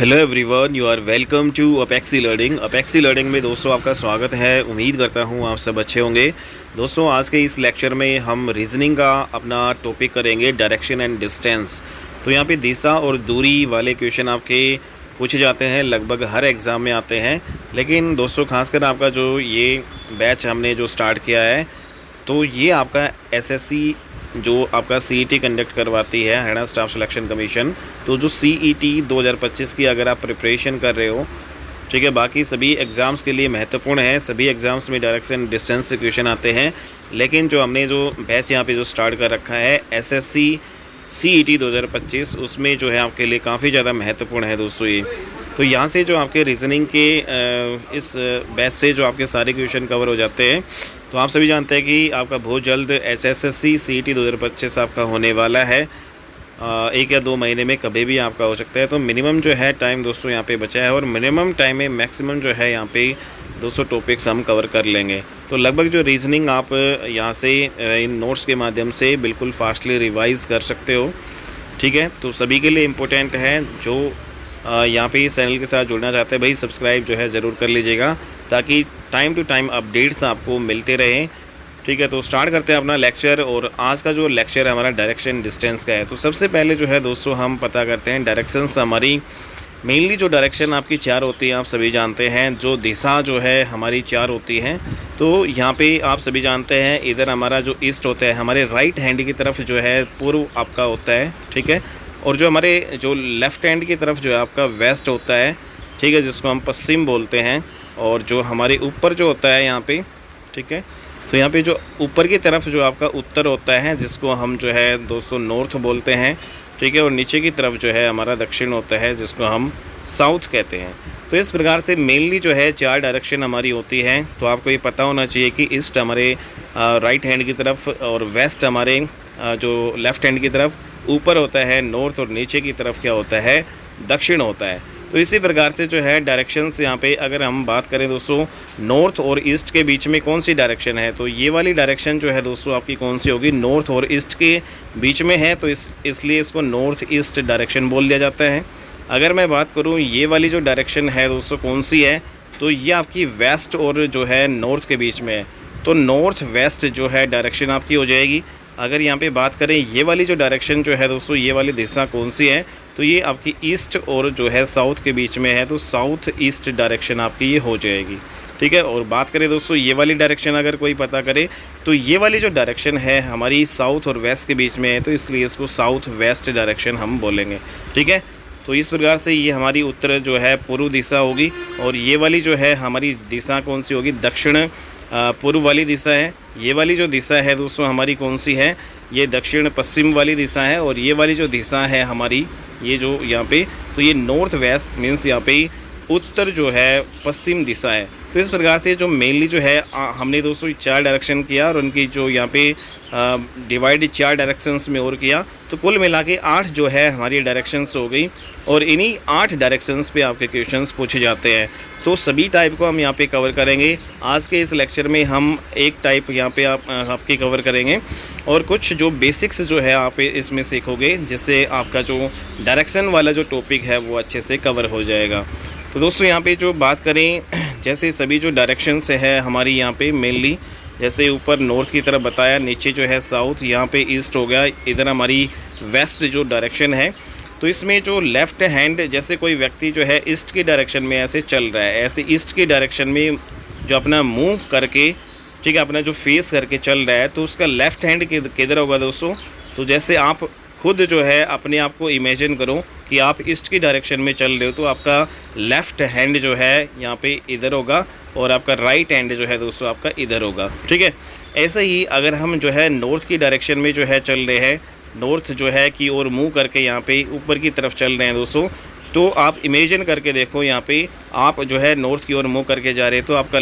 Hello everyone, you are welcome to Apexi learning. Apexi learning में दोस्तों आपका स्वागत है। उम्मीद करता हूँ आप सब अच्छे होंगे। दोस्तों आज के इस लेक्चर में हम रीजनिंग का अपना टॉपिक करेंगे, डायरेक्शन एंड डिस्टेंस। तो यहाँ पे दिशा और दूरी वाले क्वेश्चन आपके पूछे जाते हैं, लगभग हर एग्ज़ाम में आते हैं। लेकिन दोस्तों खासकर आपका जो ये बैच हमने जो स्टार्ट किया है, तो ये आपका एसएससी जो आपका सीईटी कंडक्ट करवाती है, हरियाणा स्टाफ सिलेक्शन कमीशन। तो जो सीईटी 2025 की अगर आप प्रिपरेशन कर रहे हो, ठीक है, बाकी सभी एग्ज़ाम्स के लिए महत्वपूर्ण है। सभी एग्ज़ाम्स में डायरेक्शन डिस्टेंस से क्वेश्चन आते हैं, लेकिन जो हमने जो बैच यहाँ पे जो स्टार्ट कर रखा है एसएससी सीईटी 2025, उसमें जो है आपके लिए काफ़ी ज़्यादा महत्वपूर्ण है दोस्तों ये। तो यहाँ से जो आपके रीजनिंग के इस बैच से जो आपके सारे क्वेश्चन कवर हो जाते हैं। तो आप सभी जानते हैं कि आपका बहुत जल्द एसएससी सीईटी 2025 आपका होने वाला है। 1 या 2 महीने में कभी भी आपका हो सकता है। तो मिनिमम जो है टाइम दोस्तों यहाँ पे बचा है, और मिनिमम टाइम में मैक्सिमम जो है यहाँ पे 200 टॉपिक्स हम कवर कर लेंगे। तो लगभग जो रीजनिंग आप यहाँ से इन नोट्स के माध्यम से बिल्कुल फास्टली रिवाइज़ कर सकते हो, ठीक है। तो सभी के लिए इम्पोर्टेंट है जो यहाँ पे इस चैनल के साथ जुड़ना चाहते हैं, भाई सब्सक्राइब जो है ज़रूर कर लीजिएगा, ताकि टाइम टू टाइम अपडेट्स आपको मिलते रहें, ठीक है। तो स्टार्ट करते हैं अपना लेक्चर। और आज का जो लेक्चर है हमारा डायरेक्शन डिस्टेंस का है। तो सबसे पहले जो है दोस्तों हम पता करते हैं डायरेक्शंस हमारी मेनली जो डायरेक्शन आपकी 4 होती है, आप सभी जानते हैं। जो दिशा जो है हमारी 4 होती हैं। तो यहाँ पे आप सभी जानते हैं, इधर हमारा जो ईस्ट होता है, हमारे राइट हैंड की तरफ जो है पूर्व आपका होता है, ठीक है। और जो हमारे जो लेफ़्ट हैंड की तरफ जो है आपका वेस्ट होता है, ठीक है, जिसको हम पश्चिम बोलते हैं। और जो हमारे ऊपर जो होता है यहाँ पे, ठीक है, तो यहाँ पे जो ऊपर की तरफ जो आपका उत्तर होता है, जिसको हम जो है दोस्तों नॉर्थ बोलते हैं, ठीक है। और नीचे की तरफ जो है हमारा दक्षिण होता है, जिसको हम साउथ कहते हैं। तो इस प्रकार से मेनली जो है 4 डायरेक्शन हमारी होती है। तो आपको ये पता होना चाहिए कि ईस्ट हमारे राइट हैंड की तरफ, और वेस्ट हमारे जो लेफ़्ट हैंड की तरफ, ऊपर होता है नॉर्थ, और नीचे की तरफ क्या होता है, दक्षिण होता है। तो इसी प्रकार से जो है डायरेक्शंस यहाँ पे अगर हम बात करें दोस्तों, नॉर्थ और ईस्ट के बीच में कौन सी डायरेक्शन है, तो ये वाली डायरेक्शन जो है दोस्तों आपकी कौन सी होगी, नॉर्थ और ईस्ट के बीच में है। तो इसलिए इसको नॉर्थ ईस्ट डायरेक्शन बोल दिया जाता है। अगर मैं बात करूँ ये वाली जो डायरेक्शन है दोस्तों कौन सी है, तो ये आपकी वेस्ट और जो है नॉर्थ के बीच में है। तो नॉर्थ वेस्ट जो है डायरेक्शन आपकी हो जाएगी। अगर यहाँ पे बात करें ये वाली जो डायरेक्शन जो है दोस्तों, ये वाली दिशा कौन सी है, तो ये आपकी ईस्ट और जो है साउथ के बीच में है। तो साउथ ईस्ट डायरेक्शन आपकी ये हो जाएगी, ठीक है। और बात करें दोस्तों ये वाली डायरेक्शन अगर कोई पता करे, तो ये वाली जो डायरेक्शन है हमारी साउथ और वेस्ट के बीच में है। तो इसलिए इसको साउथ वेस्ट डायरेक्शन हम बोलेंगे, ठीक है। तो इस प्रकार से ये हमारी उत्तर जो है पूर्व दिशा होगी, और ये वाली जो है हमारी दिशा कौन सी होगी, दक्षिण पूर्व वाली दिशा है। ये वाली जो दिशा है दोस्तों हमारी कौन सी है, ये दक्षिण पश्चिम वाली दिशा है। और ये वाली जो दिशा है हमारी, ये जो यहाँ पे, तो ये नॉर्थ वेस्ट मीन्स यहाँ पे उत्तर जो है पश्चिम दिशा है। तो इस प्रकार से जो मेनली जो है हमने दोस्तों 4 डायरेक्शन किया, और उनकी जो यहाँ पे डिवाइड 4 डायरेक्शंस में और किया। तो कुल मिला के 8 जो है हमारी डायरेक्शंस हो गई, और इन्हीं 8 डायरेक्शंस पे आपके क्वेश्चंस पूछे जाते हैं। तो सभी टाइप को हम यहाँ पे कवर करेंगे। आज के इस लेक्चर में हम एक टाइप यहाँ पे आपकी कवर करेंगे, और कुछ जो बेसिक्स जो है आप इसमें सीखोगे, जिससे आपका जो डायरेक्शन वाला जो टॉपिक है वो अच्छे से कवर हो जाएगा। तो दोस्तों यहाँ पे जो बात करें, जैसे सभी जो डायरेक्शंस है हमारी यहाँ पे मेनली, जैसे ऊपर नॉर्थ की तरफ बताया, नीचे जो है साउथ, यहाँ पे ईस्ट हो गया, इधर हमारी वेस्ट जो डायरेक्शन है। तो इसमें जो लेफ़्ट हैंड, जैसे कोई व्यक्ति जो है ईस्ट की डायरेक्शन में ऐसे चल रहा है, ऐसे ईस्ट की डायरेक्शन में जो अपना मुंह करके, ठीक है, अपना जो फेस करके चल रहा है, तो उसका लेफ़्ट हैंड किधर होगा दोस्तों। तो जैसे आप खुद जो है अपने आप को इमेजिन करो कि आप ईस्ट की डायरेक्शन में चल रहे हो, तो आपका लेफ़्ट हैंड जो है यहाँ पे इधर होगा, और आपका राइट हैंड जो है दोस्तों आपका इधर होगा, ठीक है। ऐसे ही अगर हम जो है नॉर्थ की डायरेक्शन में जो है चल रहे हैं, नॉर्थ जो है की ओर मुँह करके यहाँ पे ऊपर की तरफ चल रहे हैं दोस्तों, तो आप इमेजिन करके देखो, यहाँ पे आप जो है नॉर्थ की ओर मुँह करके जा रहे हैं, तो आपका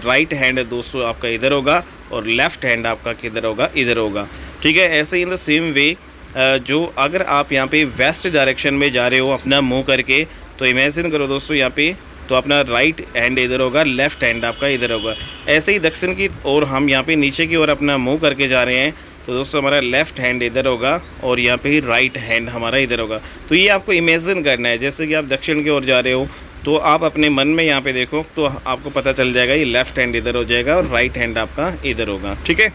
राइट हैंड दोस्तों आपका इधर होगा, और लेफ़्ट हैंड आपका किधर होगा, इधर होगा, ठीक है। ऐसे ही इन द सेम वे जो अगर आप यहाँ पे वेस्ट डायरेक्शन में जा रहे हो अपना मुँह करके, तो इमेजिन करो दोस्तों यहाँ पे, तो अपना राइट हैंड इधर होगा, लेफ़्ट हैंड आपका इधर होगा। ऐसे ही दक्षिण की ओर हम यहाँ पे नीचे की ओर अपना मुँह करके जा रहे हैं, तो दोस्तों हमारा लेफ़्ट हैंड इधर होगा और यहाँ पे राइट हैंड हमारा इधर होगा। तो ये आपको इमेजिन करना है, जैसे कि आप दक्षिण की ओर जा रहे हो तो आप अपने मन में यहाँ पे देखो तो आपको पता चल जाएगा ये लेफ़्ट हैंड इधर हो जाएगा और राइट हैंड आपका इधर होगा। ठीक है,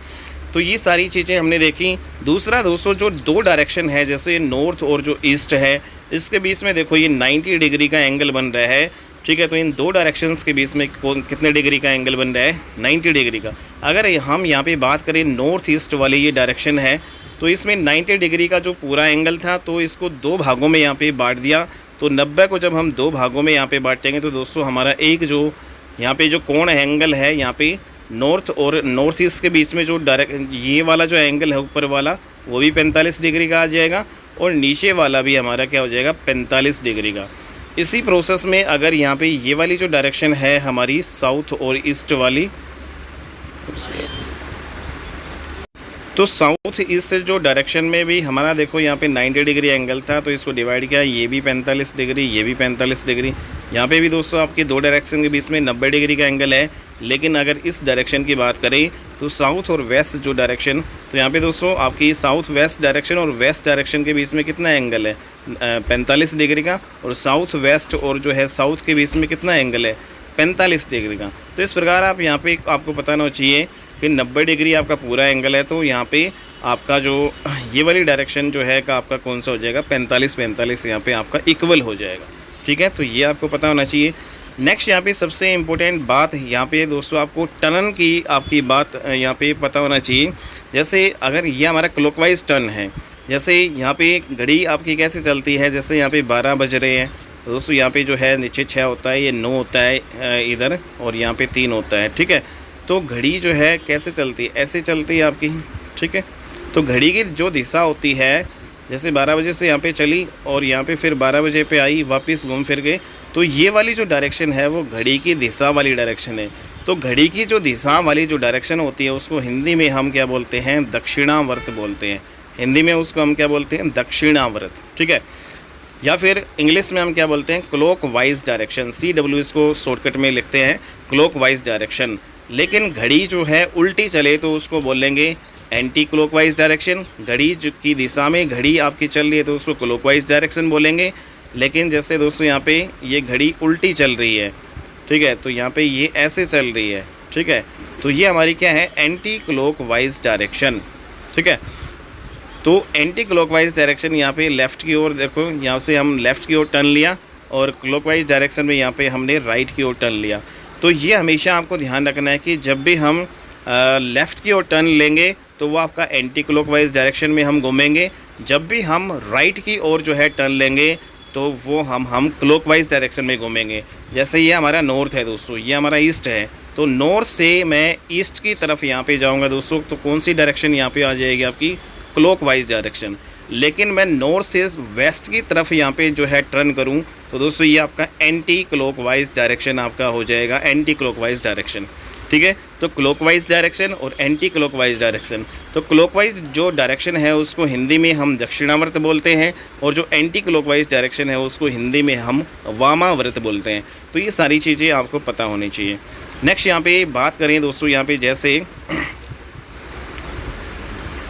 तो ये सारी चीज़ें हमने देखी। दूसरा दोस्तों जो दो डायरेक्शन है, जैसे नॉर्थ और जो ईस्ट है, इसके बीच में देखो ये 90 डिग्री का एंगल बन रहा है। ठीक है, तो इन दो डायरेक्शंस के बीच में कितने डिग्री का एंगल बन रहा है? 90 डिग्री का। अगर हम यहाँ पे बात करें नॉर्थ ईस्ट वाली ये डायरेक्शन है, तो इसमें 90 डिग्री का जो पूरा एंगल था तो इसको दो भागों में यहाँ पे बांट दिया। तो 90 को जब हम दो भागों में यहाँ पे बांटेंगे तो दोस्तों हमारा एक जो यहाँ पे जो कोण एंगल है, यहाँ पे नॉर्थ और नॉर्थ ईस्ट के बीच में जो ये वाला जो एंगल है ऊपर वाला, वो भी 45 डिग्री का आ जाएगा और नीचे वाला भी हमारा क्या हो जाएगा? 45 डिग्री का। इसी प्रोसेस में अगर यहाँ पे ये वाली जो डायरेक्शन है हमारी साउथ और ईस्ट वाली, तो साउथ ईस्ट जो डायरेक्शन में भी हमारा देखो यहाँ पे 90 डिग्री एंगल था, तो इसको डिवाइड किया, ये भी 45 डिग्री, ये भी 45 डिग्री। यहाँ पे भी दोस्तों आपकी दो डायरेक्शन के बीच में 90 डिग्री का एंगल है। लेकिन अगर इस डायरेक्शन की बात करें तो साउथ और वेस्ट जो डायरेक्शन, तो यहाँ पे दोस्तों आपकी साउथ वेस्ट डायरेक्शन और वेस्ट डायरेक्शन के बीच में कितना एंगल है? 45 डिग्री का। और साउथ वेस्ट और जो है साउथ के बीच में कितना एंगल है? 45 डिग्री का। तो इस प्रकार आप यहाँ पे आपको पता होना चाहिए कि 90 डिग्री आपका पूरा एंगल है, तो यहाँ पे आपका जो ये वाली डायरेक्शन जो है का आपका कौन सा हो जाएगा? 45 यहाँ पे आपका इक्वल हो जाएगा। ठीक है, तो ये आपको पता होना चाहिए। नेक्स्ट यहाँ पे सबसे इम्पोर्टेंट बात यहाँ पे दोस्तों आपको टर्न की आपकी बात यहाँ पे पता होना चाहिए। जैसे अगर ये हमारा क्लॉकवाइज टर्न है, जैसे यहाँ पे घड़ी आपकी कैसे चलती है, जैसे यहाँ पे 12 बज रहे हैं तो दोस्तों यहाँ पे जो है नीचे 6 होता है, ये 9 होता है इधर, और यहाँ पे 3 होता है। ठीक है, तो घड़ी जो है कैसे चलती है? ऐसे चलती है आपकी। ठीक है, तो घड़ी की जो दिशा होती है, जैसे 12 बजे से यहाँ पे चली और यहाँ पे फिर 12 बजे पे आई, वापस घूम फिर गए, तो ये वाली जो डायरेक्शन है वो घड़ी की दिशा वाली डायरेक्शन है। तो घड़ी की जो दिशा वाली जो डायरेक्शन होती है उसको हिंदी में हम क्या बोलते हैं? दक्षिणावर्त बोलते हैं। हिंदी में उसको हम क्या बोलते हैं? दक्षिणावर्त। ठीक है, या फिर इंग्लिश में हम क्या बोलते हैं? Clock wise direction. CW इसको शॉर्टकट में लिखते हैं, क्लॉक वाइज डायरेक्शन। लेकिन घड़ी जो है उल्टी चले तो उसको बोलेंगे एंटी क्लॉकवाइज डायरेक्शन। घड़ी की दिशा में घड़ी आपकी चल रही है तो उसको क्लॉकवाइज डायरेक्शन बोलेंगे। लेकिन जैसे दोस्तों यहाँ पे ये घड़ी उल्टी चल रही है, ठीक है, तो यहाँ पे ये ऐसे चल रही है। ठीक है, तो ये हमारी क्या है? Anti clockwise direction. ठीक है, तो एंटी क्लॉकवाइज डायरेक्शन यहाँ पे लेफ़्ट की ओर, देखो यहाँ से हम लेफ़्ट की ओर टर्न लिया और क्लॉकवाइज डायरेक्शन में यहाँ पे हमने राइट की ओर टर्न लिया। तो ये हमेशा आपको ध्यान रखना है कि जब भी हम लेफ़्ट की ओर टर्न लेंगे तो वो आपका एंटी क्लॉकवाइज डायरेक्शन में हम घूमेंगे। जब भी हम राइट की ओर जो है टर्न लेंगे तो वो हम क्लॉकवाइज डायरेक्शन में घूमेंगे। जैसे ये हमारा नॉर्थ है दोस्तों, ये हमारा ईस्ट है, तो नॉर्थ से मैं ईस्ट की तरफ यहाँ पे जाऊँगा दोस्तों, तो कौन सी डायरेक्शन यहाँ पे आ जाएगी? आपकी क्लॉकवाइज डायरेक्शन। लेकिन मैं नॉर्थ से वेस्ट की तरफ यहाँ पे जो है टर्न करूँ तो दोस्तों ये आपका एंटी क्लॉकवाइज डायरेक्शन आपका हो जाएगा, एंटी क्लॉकवाइज डायरेक्शन। ठीक है, तो क्लॉकवाइज डायरेक्शन और एंटी क्लॉकवाइज डायरेक्शन। तो क्लॉकवाइज जो डायरेक्शन है उसको हिंदी में हम दक्षिणावर्त बोलते हैं और जो एंटी क्लॉकवाइज डायरेक्शन है उसको हिंदी में हम वामावर्त बोलते हैं। तो ये सारी चीज़ें आपको पता होनी चाहिए। नेक्स्ट यहाँ पे बात करें दोस्तों, यहाँ पे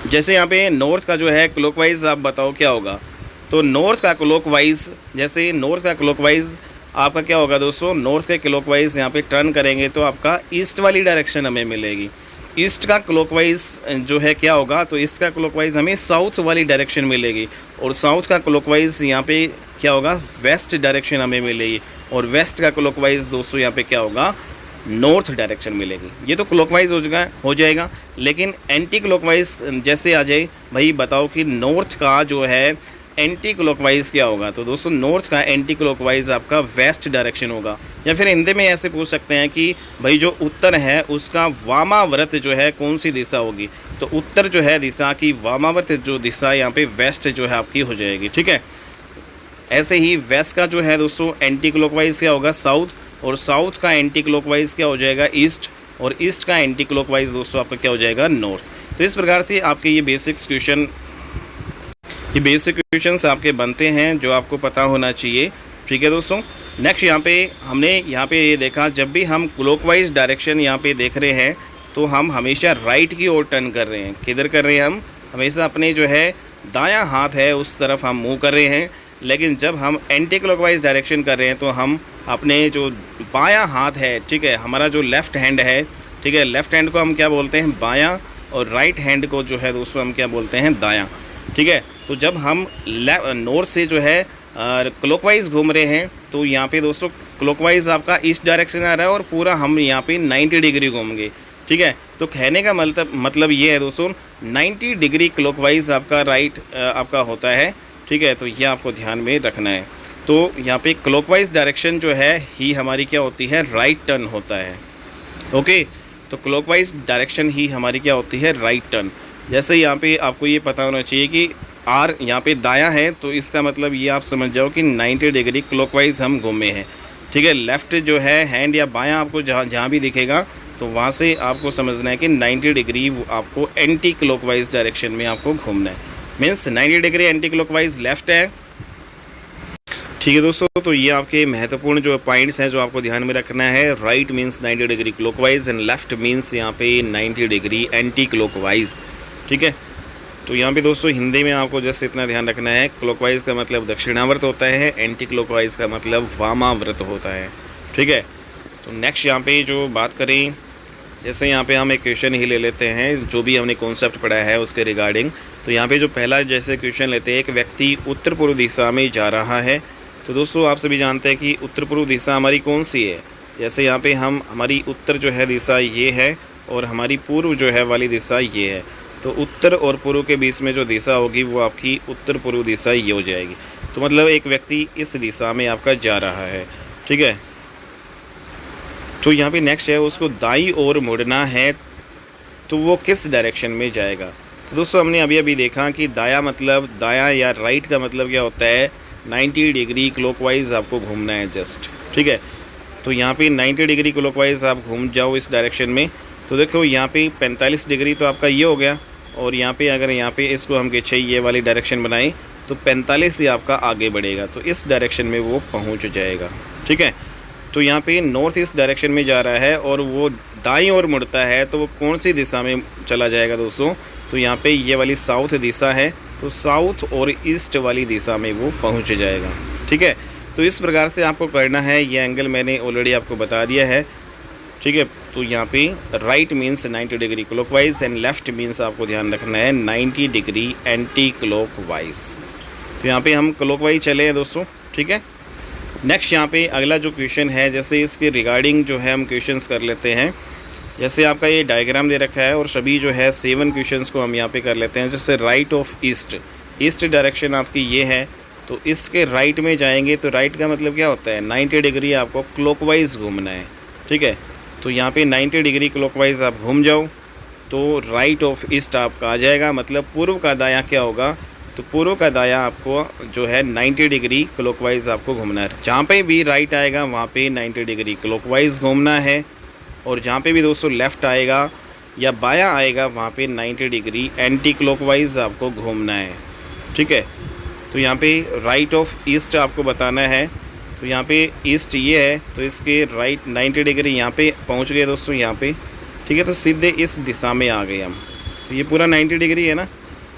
जैसे यहाँ पे नॉर्थ का जो है क्लॉकवाइज, आप बताओ क्या होगा? तो नॉर्थ का क्लॉकवाइज, जैसे नॉर्थ का क्लॉकवाइज आपका क्या होगा दोस्तों? नॉर्थ के क्लॉकवाइज यहाँ पे टर्न करेंगे तो आपका ईस्ट वाली डायरेक्शन हमें मिलेगी। ईस्ट का क्लॉकवाइज जो है क्या होगा? तो ईस्ट का क्लॉकवाइज हमें साउथ वाली डायरेक्शन मिलेगी और साउथ का क्लॉकवाइज यहाँ पे क्या होगा? वेस्ट डायरेक्शन हमें मिलेगी और वेस्ट का क्लॉकवाइज दोस्तों यहाँ पे क्या होगा? नॉर्थ डायरेक्शन मिलेगी। ये तो क्लॉकवाइज हो जाएगा। लेकिन एंटी क्लॉकवाइज जैसे आ जाए, भाई बताओ कि नॉर्थ का जो है एंटी क्लॉकवाइज क्या होगा? तो दोस्तों नॉर्थ का एंटी क्लॉकवाइज आपका वेस्ट डायरेक्शन होगा। या फिर हिंदी में ऐसे पूछ सकते हैं कि भाई जो उत्तर है उसका वामावर्त जो है कौन सी दिशा होगी? तो उत्तर जो है दिशा की वामावर्त जो दिशा यहाँ पे वेस्ट जो है आपकी हो जाएगी। ठीक है, ऐसे ही वेस्ट का जो है दोस्तों एंटी क्लॉकवाइज क्या होगा? साउथ, और साउथ का एंटी क्लॉकवाइज क्या हो जाएगा? ईस्ट, और ईस्ट का एंटी क्लॉकवाइज दोस्तों आपका क्या हो जाएगा? नॉर्थ। तो इस प्रकार से आपके ये बेसिक क्वेश्चंस आपके बनते हैं जो आपको पता होना चाहिए। ठीक है दोस्तों, नेक्स्ट यहाँ पे हमने ये देखा, जब भी हम क्लॉकवाइज डायरेक्शन यहाँ पे देख रहे हैं तो हम हमेशा राइट की ओर टर्न कर रहे हैं। किधर कर रहे हैं हम? हमेशा अपने जो है दायां हाथ है उस तरफ हम मूव कर रहे हैं। लेकिन जब हम एंटी क्लॉकवाइज डायरेक्शन कर रहे हैं तो हम अपने जो बायां हाथ है, ठीक है, हमारा जो लेफ़्ट हैंड है, ठीक है, लेफ़्ट हैंड को हम क्या बोलते हैं? बायां, और राइट हैंड को जो है दोस्तों हम क्या बोलते हैं? दायां, ठीक है। तो जब हम नॉर्थ से जो है क्लॉकवाइज घूम रहे हैं तो यहाँ पे दोस्तों क्लॉकवाइज आपका ईस्ट डायरेक्शन आ रहा है और पूरा हम यहाँ पे 90 डिग्री घूमेंगे, ठीक है। तो कहने का मतलब ये है दोस्तों 90 डिग्री क्लॉकवाइज आपका राइट आपका होता है, ठीक है। तो ये आपको ध्यान में रखना है। तो यहाँ पे क्लॉकवाइज डायरेक्शन जो है ही हमारी क्या होती है? राइट टर्न होता है। ओके, तो क्लॉकवाइज डायरेक्शन ही हमारी क्या होती है? Right turn. जैसे यहाँ पे आपको ये पता होना चाहिए कि आर यहाँ पे दायां है, तो इसका मतलब ये आप समझ जाओ कि 90 डिग्री क्लॉकवाइज हम घूमे हैं, ठीक है। लेफ़्ट जो है हैंड या बायां आपको जहाँ भी दिखेगा तो वहाँ से आपको समझना है कि 90 डिग्री आपको एंटी क्लॉकवाइज डायरेक्शन में आपको घूमना है। Means 90 degree anti clockwise left है, ठीक है दोस्तों। तो ये आपके महत्वपूर्ण जो पॉइंट्स हैं जो आपको ध्यान में रखना है। Right means 90 degree clockwise and left means यहाँ पे 90 डिग्री एंटी क्लॉकवाइज, ठीक है। तो यहाँ पे दोस्तों हिंदी में आपको जस्ट इतना ध्यान रखना है, क्लॉकवाइज का मतलब दक्षिणावर्त होता है, एंटी क्लॉकवाइज का मतलब वामावर्त होता है, ठीक है। तो नेक्स्ट यहाँ पे जो बात करें, जैसे यहाँ पे हम एक क्वेश्चन ही ले लेते हैं जो भी हमने कॉन्सेप्ट पढ़ा है उसके रिगार्डिंग। तो यहाँ पे जो पहला जैसे क्वेश्चन लेते हैं, एक व्यक्ति उत्तर पूर्व दिशा में जा रहा है। तो दोस्तों आप सभी जानते हैं कि उत्तर पूर्व दिशा हमारी कौन सी है। जैसे यहाँ पे हमारी उत्तर जो है दिशा ये है और हमारी पूर्व जो है वाली दिशा ये है। तो उत्तर और पूर्व के बीच में जो दिशा होगी वो आपकी उत्तर पूर्व दिशा ये हो जाएगी। तो मतलब एक व्यक्ति इस दिशा में आपका जा रहा है, ठीक है। तो यहाँ पे नेक्स्ट है, उसको दाईं ओर मुड़ना है तो वो किस डायरेक्शन में जाएगा। तो दोस्तों हमने अभी देखा कि दायां मतलब दायां या राइट का मतलब क्या होता है? 90 डिग्री क्लॉकवाइज आपको घूमना है जस्ट, ठीक है। तो यहाँ पे 90 डिग्री क्लॉकवाइज आप घूम जाओ इस डायरेक्शन में। तो देखो यहाँ पे 45 डिग्री तो आपका ये हो गया, और यहाँ पे अगर यहाँ पे इसको हम पीछे ये वाली डायरेक्शन बनाएं तो 45 ही आपका आगे बढ़ेगा, तो इस डायरेक्शन में वो पहुँच जाएगा, ठीक है। तो यहाँ पे नॉर्थ ईस्ट डायरेक्शन में जा रहा है और वो दाईं ओर मुड़ता है तो वो कौन सी दिशा में चला जाएगा दोस्तों? तो यहाँ पे ये वाली साउथ दिशा है, तो साउथ और ईस्ट वाली दिशा में वो पहुँच जाएगा, ठीक है। तो इस प्रकार से आपको करना है। ये एंगल मैंने ऑलरेडी आपको बता दिया है, ठीक है। तो यहाँ पे right means 90 degree clockwise and left means आपको ध्यान रखना है 90 डिग्री एंटी क्लॉकवाइज। तो यहाँ पे हम क्लॉकवाइज चले हैं दोस्तों, ठीक है। नेक्स्ट यहाँ पे अगला जो क्वेश्चन है, जैसे इसके रिगार्डिंग जो है हम क्वेश्चंस कर लेते हैं। जैसे आपका ये डायग्राम दे रखा है और सभी जो है 7 क्वेश्चंस को हम यहाँ पे कर लेते हैं। जैसे राइट ऑफ ईस्ट डायरेक्शन आपकी ये है, तो इसके राइट में जाएंगे तो राइट का मतलब क्या होता है? 90 डिग्री आपको क्लॉकवाइज घूमना है, ठीक है। तो यहाँ पे 90 डिग्री क्लॉकवाइज आप घूम जाओ तो राइट ऑफ ईस्ट आपका आ जाएगा। मतलब पूर्व का दायां क्या होगा? तो पूर्व का दायां आपको जो है 90 डिग्री क्लॉकवाइज आपको घूमना है। जहाँ पे भी राइट आएगा वहाँ पे 90 डिग्री क्लॉकवाइज घूमना है, और जहाँ पे भी दोस्तों लेफ़्ट आएगा या बायां आएगा वहाँ पे 90 डिग्री एंटी क्लॉकवाइज आपको घूमना है, ठीक है। तो यहाँ पे राइट ऑफ ईस्ट आपको बताना है। तो यहाँ पे ईस्ट ये है तो इसके राइट 90 डिग्री यहाँ पे पहुँच गए दोस्तों, यहाँ पे, ठीक है। तो सीधे इस दिशा में आ गए हम, तो ये पूरा 90 डिग्री है ना,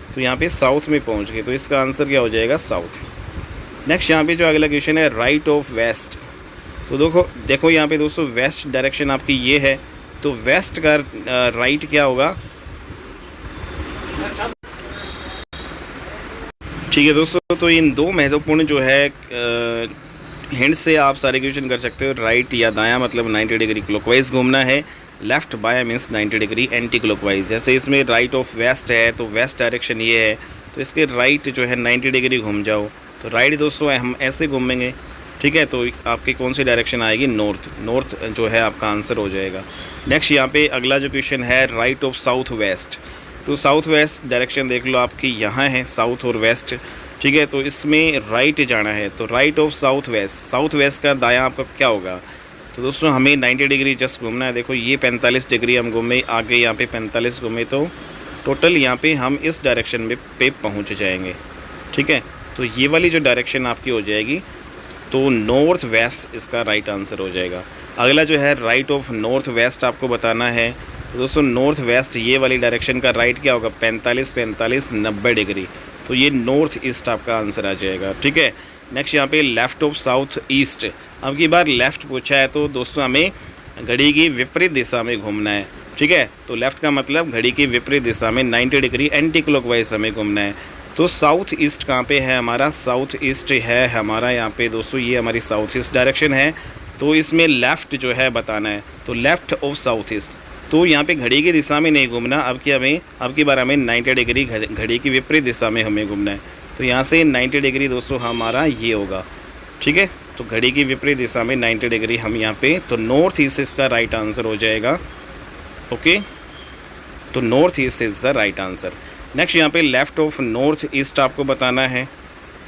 तो यहाँ पे साउथ में पहुँच गए। तो इसका आंसर क्या हो जाएगा? साउथ। नेक्स्ट यहाँ पे जो अगला क्वेश्चन है राइट ऑफ वेस्ट। तो देखो यहाँ पे दोस्तों वेस्ट डायरेक्शन आपकी ये है, तो वेस्ट का राइट क्या होगा? ठीक है दोस्तों, तो इन दो महत्वपूर्ण जो है हिंट से आप सारे क्वेश्चन कर सकते हो। राइट या दायां मतलब 90 डिग्री क्लॉकवाइज घूमना है, लेफ़्ट बायां मीन्स 90 डिग्री एंटी क्लॉकवाइज। जैसे इसमें राइट ऑफ वेस्ट है तो वेस्ट डायरेक्शन ये है, तो इसके राइट जो है 90 डिग्री घूम जाओ। तो राइट दोस्तों हम ऐसे घूमेंगे, ठीक है। तो आपकी कौन सी डायरेक्शन आएगी? नॉर्थ जो है आपका आंसर हो जाएगा। नेक्स्ट यहाँ पे अगला जो क्वेश्चन है राइट ऑफ साउथ वेस्ट। तो साउथ वेस्ट डायरेक्शन देख लो आपकी यहाँ है, साउथ और वेस्ट, ठीक है। तो इसमें राइट जाना है, तो राइट ऑफ साउथ वेस्ट का दायां आपका क्या होगा? तो दोस्तों हमें 90 डिग्री जस्ट घूमना है। देखो ये 45 डिग्री हम घूमे, आगे यहाँ पे 45 घूमे, तो टोटल यहाँ पे हम इस डायरेक्शन में पे पहुँच जाएंगे, ठीक है। तो ये वाली जो डायरेक्शन आपकी हो जाएगी तो नॉर्थ वेस्ट इसका राइट आंसर हो जाएगा। अगला जो है राइट ऑफ नॉर्थ वेस्ट आपको बताना है। तो दोस्तों नॉर्थ वेस्ट ये वाली डायरेक्शन का राइट क्या होगा, 45 45 90 डिग्री। तो ये नॉर्थ ईस्ट आपका आंसर आ जाएगा। ठीक है, नेक्स्ट यहाँ पे लेफ़्ट ऑफ साउथ ईस्ट। अब की बार लेफ़्ट पूछा है तो दोस्तों हमें घड़ी की विपरीत दिशा में घूमना है। ठीक है, तो लेफ़्ट का मतलब घड़ी की विपरीत दिशा में 90 डिग्री एंटी क्लॉकवाइज हमें घूमना है। तो साउथ ईस्ट कहाँ पे है हमारा, साउथ ईस्ट है हमारा यहाँ पे दोस्तों, ये हमारी साउथ ईस्ट डायरेक्शन है। तो इसमें लेफ़्ट जो है बताना है, तो लेफ़्ट ऑफ साउथ ईस्ट। तो यहाँ पे घड़ी की दिशा में नहीं घूमना, अब की बार हमें 90 डिग्री घड़ी की विपरीत दिशा में हमें घूमना है। तो यहाँ से 90 डिग्री दोस्तों हमारा ये होगा। ठीक है, तो घड़ी की विपरीत दिशा में 90 डिग्री हम यहाँ पे, तो नॉर्थ ईस्ट इसका राइट आंसर हो जाएगा। ओके, तो north east is the right answer. Next यहाँ पे लेफ़्ट ऑफ नॉर्थ ईस्ट आपको बताना है।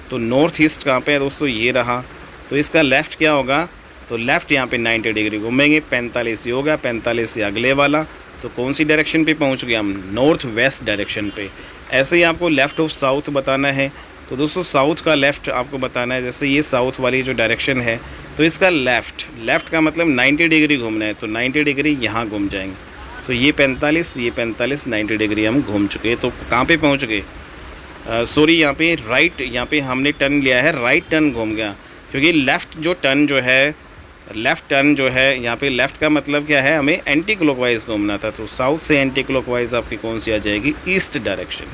तो नॉर्थ ईस्ट कहाँ पे है दोस्तों, ये रहा। तो इसका लेफ़्ट क्या होगा, तो लेफ़्ट यहाँ पे 90 डिग्री घूमेंगे, 45 ये होगा, 45 से अगले वाला। तो कौन सी डायरेक्शन पे पहुँच गए हम, नॉर्थ वेस्ट डायरेक्शन पे। ऐसे ही आपको लेफ़्ट ऑफ साउथ बताना है। तो दोस्तों साउथ का लेफ़्ट आपको बताना है, जैसे ये साउथ वाली जो डायरेक्शन है तो इसका लेफ़्ट का मतलब 90 डिग्री घूमना है। तो 90 डिग्री यहाँ घूम जाएंगे। तो ये 45 90 डिग्री हम घूम चुके हैं। तो कहाँ पे पहुँच गए, सॉरी यहाँ पे राइट, यहाँ पे हमने टर्न लिया है, राइट टर्न घूम गया। क्योंकि लेफ़्ट टर्न जो है यहाँ पे लेफ़्ट का मतलब क्या है, हमें एंटी क्लॉकवाइज घूमना था। तो साउथ से एंटी क्लॉकवाइज आपकी कौन सी आ जाएगी, ईस्ट डायरेक्शन।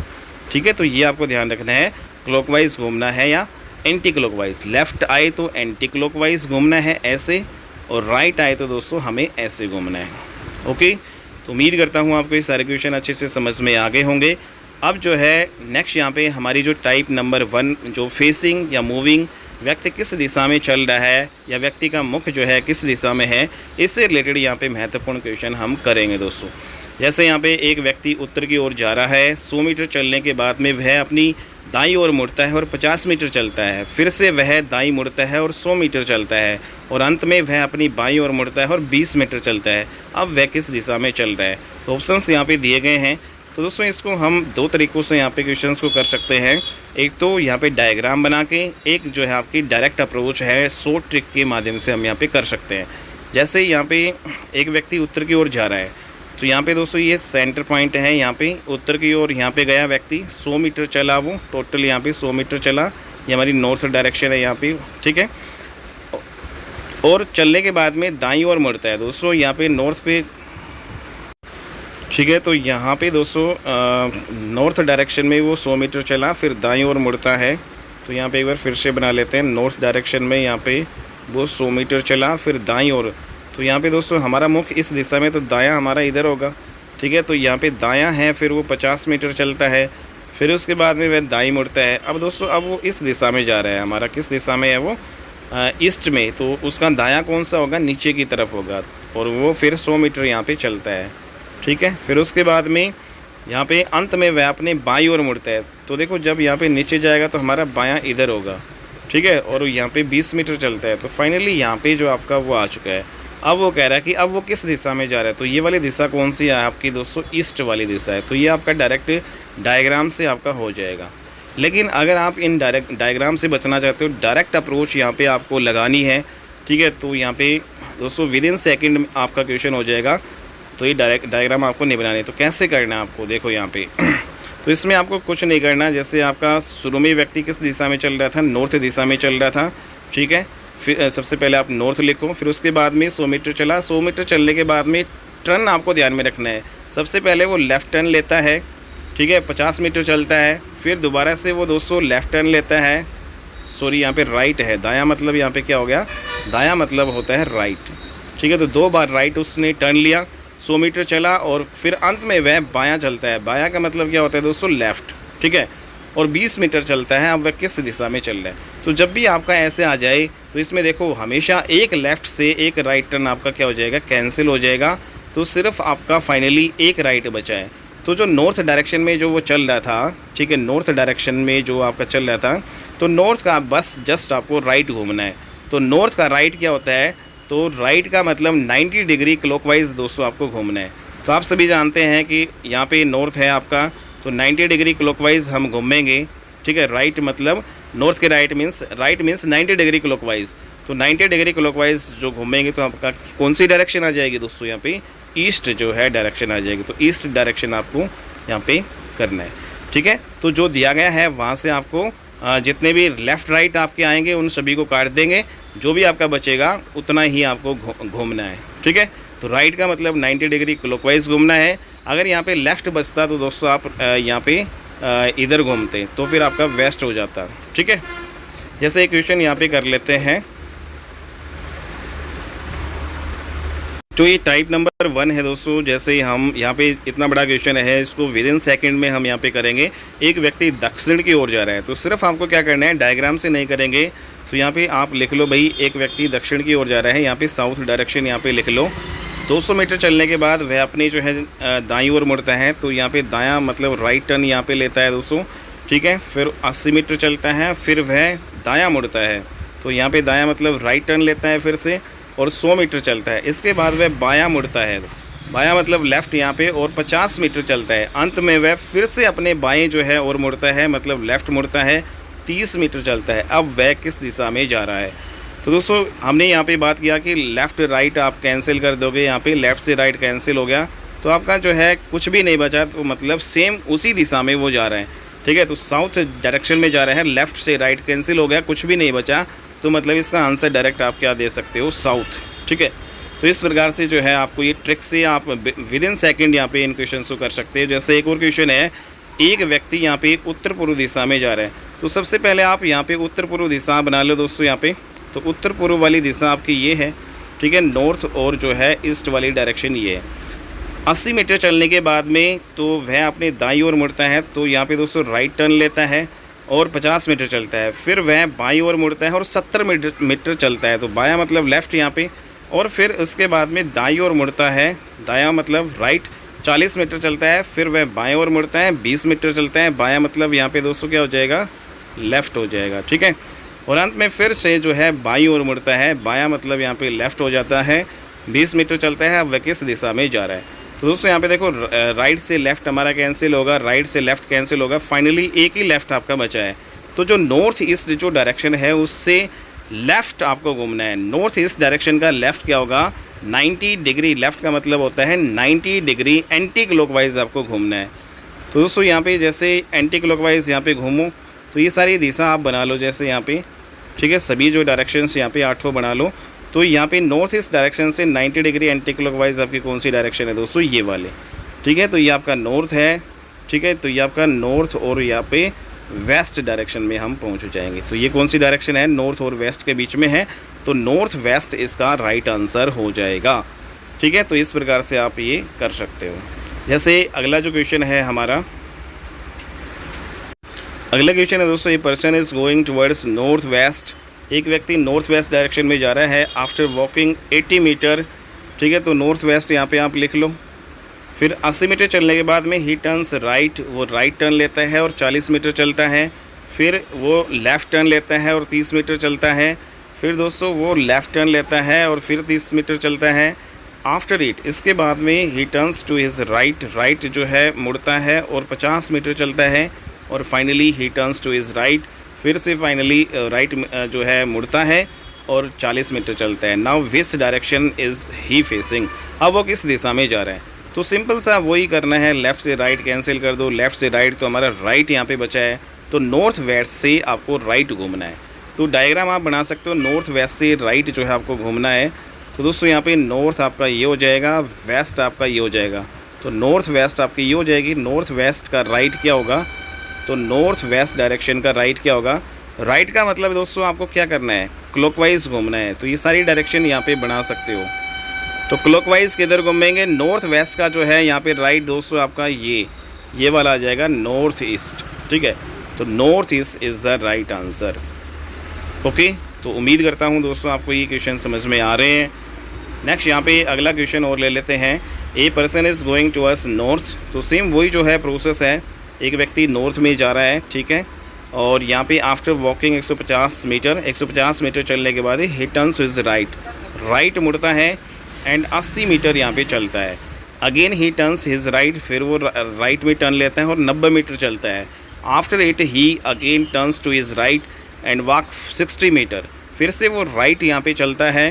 ठीक है, तो ये आपको ध्यान रखना है, क्लॉकवाइज घूमना है या एंटी क्लॉकवाइज। लेफ़्ट आए तो एंटी क्लॉकवाइज घूमना है ऐसे, और राइट आए तो दोस्तों हमें ऐसे घूमना है। ओके, तो उम्मीद करता हूँ आपको ये सारे क्वेश्चन अच्छे से समझ में आ गए होंगे। अब जो है नेक्स्ट यहाँ पे हमारी जो टाइप नंबर 1 जो फेसिंग या मूविंग, व्यक्ति किस दिशा में चल रहा है या व्यक्ति का मुख जो है किस दिशा में है, इससे रिलेटेड यहाँ पे महत्वपूर्ण क्वेश्चन हम करेंगे दोस्तों। जैसे यहाँ पे एक व्यक्ति उत्तर की ओर जा रहा है, 100 मीटर चलने के बाद में वह अपनी दाईं ओर मुड़ता है और 50 मीटर चलता है, फिर से वह दाईं मुड़ता है और 100 मीटर चलता है, और अंत में वह अपनी बाईं ओर मुड़ता है और 20 मीटर चलता है। अब वह किस दिशा में चल रहा है। तो ऑप्शंस यहाँ पे दिए गए हैं। तो दोस्तों इसको हम 2 तरीक़ों से यहाँ पे क्वेश्चंस को कर सकते हैं। एक तो यहाँ पे डायग्राम बना के, एक जो है आपकी डायरेक्ट अप्रोच है, शॉर्ट ट्रिक के माध्यम से हम यहाँ पे कर सकते हैं। जैसे यहाँ पे एक व्यक्ति उत्तर की ओर जा रहा है, तो यहाँ पे दोस्तों ये सेंटर पॉइंट है, यहाँ पे उत्तर की ओर यहाँ पे गया व्यक्ति, 100 मीटर चला, वो टोटल यहाँ पे 100 मीटर चला, ये हमारी नॉर्थ डायरेक्शन है यहाँ पे। ठीक है, और चलने के बाद में दाईं ओर मुड़ता है दोस्तों, यहाँ पे नॉर्थ पे। ठीक है, तो यहाँ पे दोस्तों नॉर्थ डायरेक्शन में वो 100 मीटर चला, फिर दाईं ओर मुड़ता है। तो यहाँ पे एक बार फिर से बना लेते हैं, नॉर्थ डायरेक्शन में यहाँ पे वो 100 मीटर चला, फिर दाईं ओर। तो यहाँ पे दोस्तों हमारा मुख इस दिशा में, तो दायां हमारा इधर होगा। ठीक है, तो यहाँ पे दायां है, फिर वो 50 मीटर चलता है, फिर उसके बाद में वह दाईं मुड़ता है। अब दोस्तों अब वो इस दिशा में जा रहा है, हमारा किस दिशा में है वो, ईस्ट में। तो उसका दायां कौन सा होगा, नीचे की तरफ होगा, और वो फिर 100 मीटर यहाँ पे चलता है। ठीक है, फिर उसके बाद में यहाँ पे अंत में वह अपने बाईं ओर मुड़ता है। तो देखो जब यहाँ पे नीचे जाएगा तो हमारा बायां इधर होगा। ठीक है, और यहाँ पे 20 मीटर चलता है। तो फाइनली यहाँ पे जो आपका वो आ चुका है। अब वो कह रहा है कि अब वो किस दिशा में जा रहा है। तो ये वाली दिशा कौन सी है आपकी दोस्तों, ईस्ट वाली दिशा है। तो ये आपका डायरेक्ट डायग्राम से आपका हो जाएगा। लेकिन अगर आप इन डायग्राम से बचना चाहते हो, डायरेक्ट अप्रोच यहाँ पे आपको लगानी है। ठीक है, तो यहाँ पे दोस्तों विद इन सेकेंड आपका क्वेश्चन हो जाएगा। तो ये डायग्राम आपको नहीं बनानी है। तो कैसे करना है आपको, देखो यहाँ पे तो इसमें आपको कुछ नहीं करना। जैसे आपका शुरू में व्यक्ति किस दिशा में चल रहा था, नॉर्थ दिशा में चल रहा था। ठीक है, फिर सबसे पहले आप नॉर्थ लिखो, फिर उसके बाद में 100 मीटर चला। 100 मीटर चलने के बाद में टर्न आपको ध्यान में रखना है। सबसे पहले वो लेफ़्ट टर्न लेता है। ठीक है, 50 मीटर चलता है, फिर दोबारा से वो दोस्तों लेफ़्ट टर्न लेता है। सॉरी यहाँ पे राइट है, दायां मतलब यहाँ पे क्या हो गया, दायां मतलब होता है राइट। ठीक है, तो 2 बार राइट उसने टर्न लिया, 100 मीटर चला, और फिर अंत में वह बायां चलता है। बायां का मतलब क्या होता है दोस्तों, लेफ़्ट। ठीक है, और 20 मीटर चलता है। अब वह किस दिशा में चल रहा है। तो जब भी आपका ऐसे आ जाए तो इसमें देखो हमेशा एक लेफ़्ट से एक राइट टर्न आपका क्या हो जाएगा, कैंसिल हो जाएगा। तो सिर्फ आपका फाइनली एक राइट बचा है। तो जो नॉर्थ डायरेक्शन में जो वो चल रहा था, ठीक है, नॉर्थ डायरेक्शन में जो आपका चल रहा था, तो नॉर्थ का बस जस्ट आपको राइट घूमना है। तो नॉर्थ का राइट क्या होता है, तो राइट का मतलब 90 डिग्री क्लॉकवाइज दोस्तों आपको घूमना है। तो आप सभी जानते हैं कि यहाँ पे नॉर्थ है आपका, तो 90 डिग्री क्लॉकवाइज हम घूमेंगे। ठीक है, राइट मतलब नॉर्थ के राइट मीन्स 90 डिग्री क्लॉकवाइज। तो 90 डिग्री क्लॉकवाइज जो घूमेंगे तो आपका कौन सी डायरेक्शन आ जाएगी दोस्तों, यहाँ पे ईस्ट जो है डायरेक्शन आ जाएगी। तो ईस्ट डायरेक्शन आपको यहाँ पे करना है, ठीक है। तो जो दिया गया है वहाँ से आपको जितने भी लेफ़्ट राइट आपके आएंगे उन सभी को काट देंगे, जो भी आपका बचेगा उतना ही आपको घूमना है, ठीक है। तो राइट का मतलब 90 डिग्री क्लॉकवाइज घूमना है। अगर यहाँ पे लेफ़्ट बचता तो दोस्तों आप यहाँ पे इधर घूमते तो फिर आपका वेस्ट हो जाता, ठीक है। जैसे एक क्वेश्चन यहाँ पे कर लेते हैं। तो ये टाइप नंबर 1 है दोस्तों। जैसे हम यहाँ पे इतना बड़ा क्वेश्चन है, इसको विद इन सेकेंड में हम यहाँ पे करेंगे। एक व्यक्ति दक्षिण की ओर जा रहा है, तो सिर्फ आपको क्या करना है, डायग्राम से नहीं करेंगे। तो यहाँ पे आप लिख लो भाई, एक व्यक्ति दक्षिण की ओर जा रहा है, यहाँ पे साउथ डायरेक्शन यहाँ पे लिख लो। 200 मीटर चलने के बाद वह अपनी जो है दाईं ओर मुड़ता है, तो यहाँ पे दायां मतलब राइट टर्न यहाँ पे लेता है दोस्तों, ठीक है। फिर 80 मीटर चलता है, फिर वह दायां मुड़ता है, तो यहाँ पे दायां मतलब राइट टर्न लेता है फिर से, और 100 मीटर चलता है। इसके बाद वह बायां मुड़ता है, बायां मतलब लेफ़्ट यहाँ पे, और 50 मीटर चलता है। अंत में वह फिर से अपने बाएं जो है और मुड़ता है, मतलब लेफ़्ट मुड़ता है, 30 मीटर चलता है। अब वह किस दिशा में जा रहा है? तो दोस्तों हमने यहाँ पे बात किया कि लेफ़्ट राइट आप कैंसिल कर दोगे, यहाँ पे लेफ़्ट से राइट कैंसिल हो गया, तो आपका जो है कुछ भी नहीं बचा, तो मतलब सेम उसी दिशा में वो जा रहे हैं, ठीक है। तो साउथ डायरेक्शन में जा रहे हैं, लेफ़्ट से राइट कैंसिल हो गया, कुछ भी नहीं बचा, तो मतलब इसका आंसर डायरेक्ट आप क्या दे सकते हो, साउथ, ठीक है। तो इस प्रकार से जो है आपको ये ट्रिक से आप विद इन सेकेंड यहाँ पे इन क्वेश्चन को कर सकते हैं। जैसे एक और क्वेश्चन है, एक व्यक्ति यहाँ पे उत्तर पूर्व दिशा में जा रहा है, तो सबसे पहले आप यहाँ पे उत्तर पूर्व दिशा बना लो दोस्तों। यहाँ पे तो उत्तर पूर्व वाली दिशा आपकी ये है, ठीक है, नॉर्थ, और जो है ईस्ट वाली डायरेक्शन ये है। 80 मीटर चलने के बाद में तो वह अपने दाईं ओर मुड़ता है, तो यहाँ पे दोस्तों राइट टर्न लेता है और 50 मीटर चलता है। फिर वह बाईं ओर मुड़ता है और 70 मीटर चलता है, तो बायां मतलब लेफ़्ट यहाँ पे, और फिर उसके बाद में दाईं ओर मुड़ता है, दायां मतलब राइट, 40 मीटर चलता है। फिर वह बाएं ओर मुड़ता है, 20 मीटर चलता है, बायां मतलब यहाँ पे दोस्तों क्या हो जाएगा, लेफ़्ट हो जाएगा, ठीक है। और अंत में फिर से जो है बाईं ओर मुड़ता है, बायां मतलब यहाँ पे लेफ़्ट हो जाता है, 20 मीटर चलता है। अब वह किस दिशा में जा रहा है? तो दोस्तों यहाँ पे देखो, राइट से लेफ़्ट हमारा कैंसिल होगा, राइट से लेफ़्ट कैंसिल होगा, फाइनली एक ही लेफ़्ट आपका बचा है। तो जो नॉर्थ ईस्ट जो डायरेक्शन है उससे लेफ़्ट आपको घूमना है। नॉर्थ ईस्ट डायरेक्शन का लेफ़्ट क्या होगा, 90 डिग्री। लेफ़्ट का मतलब होता है 90 डिग्री एंटी क्लॉकवाइज आपको घूमना है। तो दोस्तों यहाँ पे जैसे एंटी क्लॉकवाइज यहाँ पे घूमो, तो ये सारी दिशा आप बना लो जैसे यहाँ पे, ठीक है। सभी जो डायरेक्शंस यहाँ पे 8 बना लो। तो यहाँ पे नॉर्थ ईस्ट डायरेक्शन से 90 डिग्री एंटी क्लॉकवाइज आपकी कौन सी डायरेक्शन है दोस्तों, ये वाले, ठीक है। तो ये आपका नॉर्थ है, ठीक है। तो ये आपका नॉर्थ, और यहाँ पे वेस्ट डायरेक्शन में हम पहुँच जाएंगे। तो ये कौन सी डायरेक्शन है, नॉर्थ और वेस्ट के बीच में है, तो नॉर्थ वेस्ट इसका राइट आंसर हो जाएगा, ठीक है। तो इस प्रकार से आप ये कर सकते हो। जैसे अगला जो क्वेश्चन है हमारा, अगला क्वेश्चन है दोस्तों, a person is going towards north west. एक व्यक्ति नॉर्थ वेस्ट डायरेक्शन में जा रहा है आफ्टर वॉकिंग 80 मीटर, ठीक है। तो नॉर्थ वेस्ट यहाँ पे आप लिख लो। फिर 80 मीटर चलने के बाद में ही टर्न्स राइट, वो राइट टर्न लेता है और 40 मीटर चलता है। फिर वो लेफ़्ट टर्न लेता है और 30 मीटर चलता है। फिर दोस्तों वो लेफ़्ट टर्न लेता है और फिर 30 मीटर चलता है। आफ्टर इट, इसके बाद में he turns to his right, right जो है मुड़ता है और 50 मीटर चलता है। और finally he turns to his right, फिर से फाइनली राइट जो है मुड़ता है और 40 मीटर चलता है। Now which direction is he facing, अब वो किस दिशा में जा रहा है? तो सिंपल सा वही करना है, लेफ़्ट से राइट कैंसिल कर दो, लेफ़्ट से राइट, तो हमारा राइट यहाँ पे बचा है, तो नॉर्थ वेस्ट से आपको राइट घूमना है। तो डायग्राम आप बना सकते हो, नॉर्थ वेस्ट से राइट जो है आपको घूमना है। तो दोस्तों यहाँ पे नॉर्थ आपका ये हो जाएगा, वेस्ट आपका ये हो जाएगा। तो नॉर्थ वेस्ट आपकी ये हो जाएगी। नॉर्थ वेस्ट का राइट क्या होगा, तो नॉर्थ वेस्ट डायरेक्शन का राइट क्या होगा, राइट का मतलब दोस्तों आपको क्या करना है, क्लॉकवाइज घूमना है। तो ये सारी डायरेक्शन यहाँ पे बना सकते हो। तो क्लॉकवाइज किधर घूमेंगे, नॉर्थ वेस्ट का जो है यहाँ पे राइट दोस्तों आपका ये वाला आ जाएगा, नॉर्थ ईस्ट, ठीक है। तो north east is the right answer. Okay, तो उम्मीद करता हूँ दोस्तों आपको ये क्वेश्चन समझ में आ रहे हैं। नेक्स्ट यहाँ पे अगला क्वेश्चन और ले लेते हैं। A person is going towards north, तो सेम वही जो है प्रोसेस है, एक व्यक्ति नॉर्थ में जा रहा है, ठीक है। और यहाँ पे आफ्टर वॉकिंग 150 मीटर चलने के बाद ही टर्न्स हिज राइट, राइट मुड़ता है एंड 80 मीटर यहाँ पे चलता है। Again he turns his right, फिर वो राइट में टर्न लेता है और 90 मीटर चलता है। After it he again turns to his right and walk 60 metre, फिर से वो राइट यहाँ पे चलता है,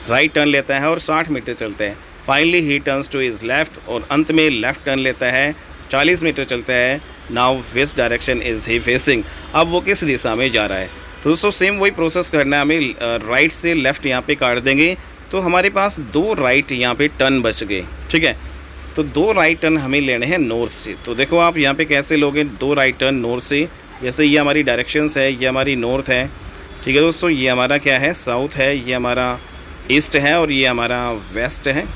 राइट टर्न लेता है और 60 मीटर चलता है। Finally he turns to his left और अंत में लेफ्ट टर्न लेता है, 40 मीटर चलता है। Now which direction is he facing, अब वो किस दिशा में जा रहा है। तो दोस्तों सेम वही प्रोसेस करना है हमें, राइट से लेफ़्ट यहाँ पे काट देंगे तो हमारे पास 2 राइट यहाँ पे टर्न बच गए, ठीक है। तो 2 राइट टर्न हमें लेने हैं नॉर्थ से। तो देखो आप यहाँ पे कैसे लोगे 2 राइट टर्न नॉर्थ से, जैसे ये हमारी डायरेक्शंस है, ये हमारी नॉर्थ है, ठीक है दोस्तों, ये हमारा क्या है साउथ है, ये हमारा ईस्ट है और ये हमारा वेस्ट है।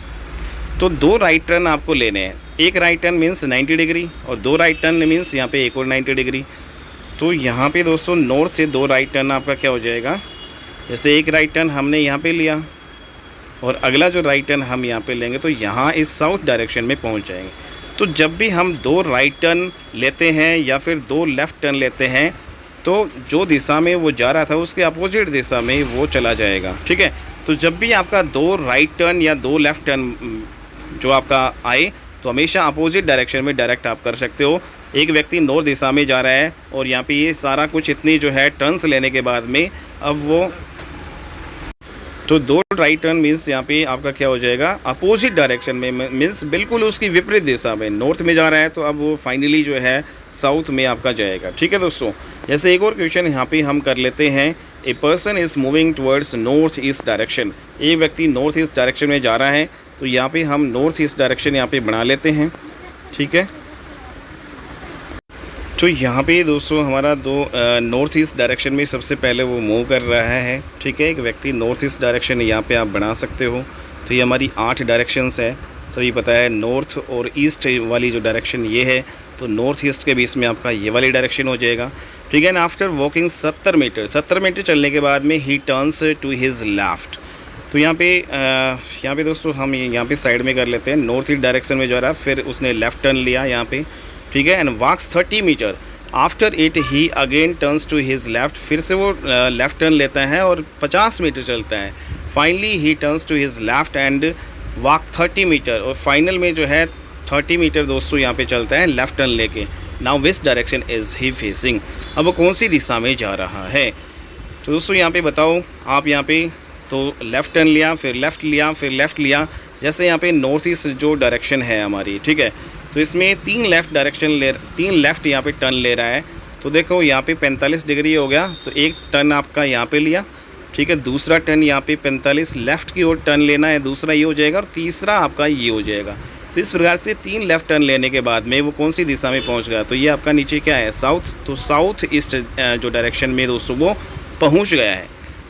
तो 2 राइट टर्न आपको लेने हैं, एक राइट टर्न मीन्स 90 डिग्री और 2 राइट टर्न मीन्स यहाँ पे एक और 90 डिग्री। तो यहाँ पे दोस्तों नॉर्थ से 2 राइट टर्न आपका क्या हो जाएगा, जैसे एक राइट टर्न हमने यहाँ पे लिया और अगला जो राइट टर्न हम यहाँ पे लेंगे तो यहाँ इस साउथ डायरेक्शन में पहुँच जाएंगे। तो जब भी हम 2 राइट टर्न लेते हैं या फिर 2 लेफ़्ट टर्न लेते हैं तो जो दिशा में वो जा रहा था उसके अपोजिट दिशा में वो चला जाएगा, ठीक है। तो जब भी आपका 2 राइट टर्न या 2 लेफ़्ट टर्न जो आपका आए तो हमेशा अपोजिट डायरेक्शन में डायरेक्ट आप कर सकते हो। एक व्यक्ति नॉर्थ दिशा में जा रहा है और यहाँ पे ये सारा कुछ इतनी जो है टर्न्स लेने के बाद में अब वो तो 2 राइट टर्न मीन्स यहाँ पे आपका क्या हो जाएगा अपोजिट डायरेक्शन में, मीन्स बिल्कुल उसकी विपरीत दिशा में, नॉर्थ में जा रहा है तो अब वो फाइनली जो है साउथ में आपका जाएगा, ठीक है दोस्तों। जैसे एक और क्वेश्चन यहाँ पे हम कर लेते हैं, a person is moving towards north east direction, एक व्यक्ति नॉर्थ ईस्ट डायरेक्शन में जा रहा है तो यहाँ पे हम नॉर्थ ईस्ट डायरेक्शन यहाँ पे बना लेते हैं, ठीक है। तो यहाँ पे दोस्तों हमारा नॉर्थ ईस्ट डायरेक्शन में सबसे पहले वो मूव कर रहा है, ठीक है। एक व्यक्ति नॉर्थ ईस्ट डायरेक्शन यहाँ पे आप बना सकते हो। तो ये हमारी 8 डायरेक्शंस है, सभी पता है नॉर्थ और ईस्ट वाली जो डायरेक्शन ये है तो नॉर्थ ईस्ट के बीच में आपका ये वाली डायरेक्शन हो जाएगा, ठीक है। एंड आफ्टर वॉकिंग 70 मीटर चलने के बाद में he turns to his left. तो यहाँ पे दोस्तों हम यहाँ पे साइड में कर लेते हैं, नॉर्थ ईस्ट डायरेक्शन में जा रहा है, फिर उसने लेफ़्ट टर्न लिया यहाँ पे, ठीक है। And walks 30 metre, after it he again turns to his left, फिर से वो लेफ़्ट टर्न लेता है और 50 मीटर चलता है। Finally he turns to his left and walk 30 metre, और फाइनल में जो है 30 मीटर दोस्तों यहाँ पे चलता है लेफ़्ट टर्न लेके। Now which direction is he facing, अब वो कौन सी दिशा में जा रहा है। तो दोस्तों यहाँ पे बताओ आप, यहाँ पे तो लेफ़्ट टर्न लिया, फिर लेफ़्ट लिया, फिर लेफ़्ट लिया। जैसे यहाँ पे नॉर्थ ईस्ट जो डायरेक्शन है हमारी, ठीक है, तो इसमें 3 लेफ़्ट यहाँ पे टर्न ले रहा है। तो देखो यहाँ पे 45 डिग्री हो गया, तो एक टर्न आपका यहाँ पे लिया, ठीक है, दूसरा टर्न यहाँ पे 45 लेफ़्ट की ओर टर्न लेना है, दूसरा ये हो जाएगा और तीसरा आपका ये हो जाएगा। तो इस प्रकार से 3 लेफ़्ट टर्न लेने के बाद में वो कौन सी दिशा में पहुँच गया, तो ये आपका नीचे क्या है साउथ, तो साउथ ईस्ट जो डायरेक्शन में दोस्तों वो पहुँच गया है,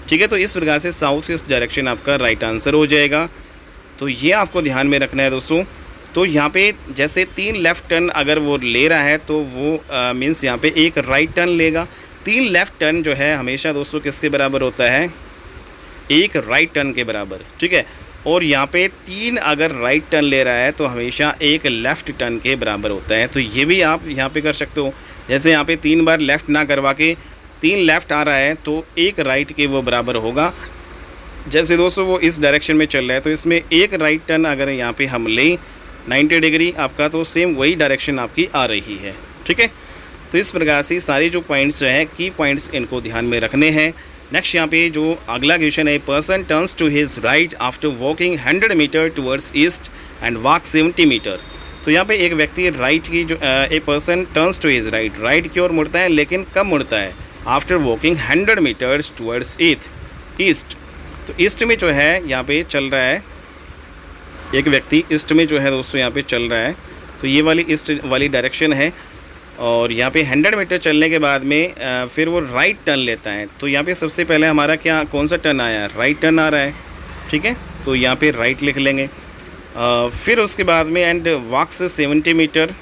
ठीक है। तो इस प्रकार से साउथ ईस्ट डायरेक्शन आपका राइट आंसर हो जाएगा। तो ये आपको ध्यान में रखना है दोस्तों। तो यहाँ पे जैसे 3 लेफ़्ट टर्न अगर वो ले रहा है तो वो मीन्स यहाँ पे एक राइट टर्न लेगा। 3 लेफ़्ट टर्न जो है हमेशा दोस्तों किसके बराबर होता है, एक राइट टर्न के बराबर, ठीक है। और यहाँ पे 3 अगर राइट टर्न ले रहा है तो हमेशा एक लेफ़्ट टर्न के बराबर होता है। तो ये भी आप यहाँ पे कर सकते हो। जैसे यहाँ पे 3 बार लेफ़्ट ना करवा के 3 लेफ़्ट आ रहा है तो एक राइट के वो बराबर होगा। जैसे दोस्तों वो इस डायरेक्शन में चल रहा है तो इसमें एक राइट टर्न अगर यहाँ पे हम लें 90 डिग्री आपका, तो सेम वही डायरेक्शन आपकी आ रही है, ठीक है। तो इस प्रकार से सारे जो पॉइंट्स जो है की पॉइंट्स इनको ध्यान में रखने हैं। नेक्स्ट यहाँ पे जो अगला क्वेश्चन है, person turns to his right after walking 100 metre towards east and walk 70 metre. तो यहाँ पे एक व्यक्ति राइट की जो a person turns to his right की ओर मुड़ता है, लेकिन कब मुड़ता है, after walking 100 metres towards east. तो ईस्ट में जो है यहाँ पे चल रहा है, एक व्यक्ति ईस्ट में जो है दोस्तों यहाँ पे चल रहा है। तो ये वाली ईस्ट वाली डायरेक्शन है और यहाँ पे 100 मीटर चलने के बाद में फिर वो राइट टर्न लेता है। तो यहाँ पे सबसे पहले हमारा क्या कौन सा टर्न आया, राइट टर्न आ रहा है, ठीक है। तो यहाँ पे राइट लिख लेंगे। फिर उसके बाद में and walks 70 metre,